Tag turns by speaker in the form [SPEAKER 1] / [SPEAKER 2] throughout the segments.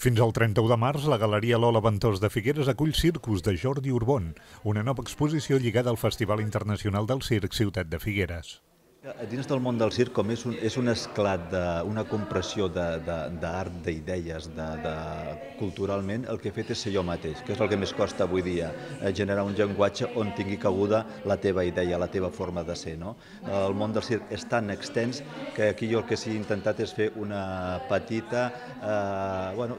[SPEAKER 1] Fins al 31 de març, la Galeria Lola Ventós de Figueres acull Circus de Jordi Urbón, una nova exposició lligada al Festival Internacional del Circ Ciutat de Figueres.
[SPEAKER 2] Dins del món del circ, com és un esclat, una compressió d'art, d'idees, culturalment, el que he fet és ser jo mateix, que és el que més costa avui dia, generar un llenguatge on tingui cabuda la teva idea, la teva forma de ser. No? El món del circ és tan extens que aquí jo el que he intentat és fer una petita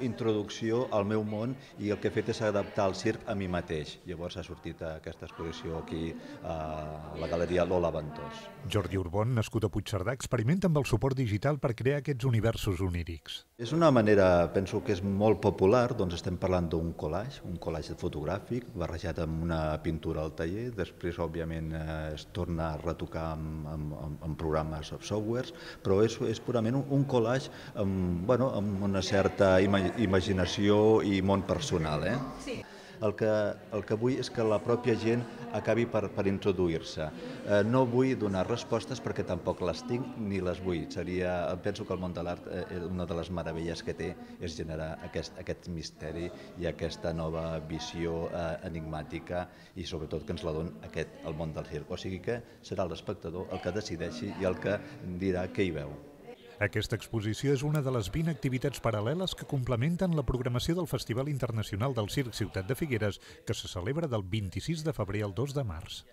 [SPEAKER 2] introducció al meu món, i el que he fet és adaptar el circ a mi mateix. Llavors ha sortit aquesta exposició aquí a la Galeria Lola Ventós.
[SPEAKER 1] Jordi Urbón, nascut a Puigcerdà, experimenta amb el suport digital per crear aquests universos onírics.
[SPEAKER 2] És una manera, penso que és molt popular, doncs estem parlant d'un collage fotogràfic barrejat amb una pintura al taller, després òbviament es torna a retocar amb programes o softwares, però és purament un collage amb una certa imaginació i món personal. Sí. El que vull és que la pròpia gent acabi per introduir-se. No vull donar respostes perquè tampoc les tinc ni les vull. Penso que el món de l'art, una de les meravelles que té és generar aquest misteri i aquesta nova visió enigmàtica, i sobretot que ens la dona el món del circ. O sigui que serà l'espectador el que decideixi i el que dirà què hi veu.
[SPEAKER 1] Aquesta exposició és una de les 20 activitats paral·leles que complementen la programació del Festival Internacional del Circ Ciutat de Figueres, que se celebra del 26 de febrer al 2 de març.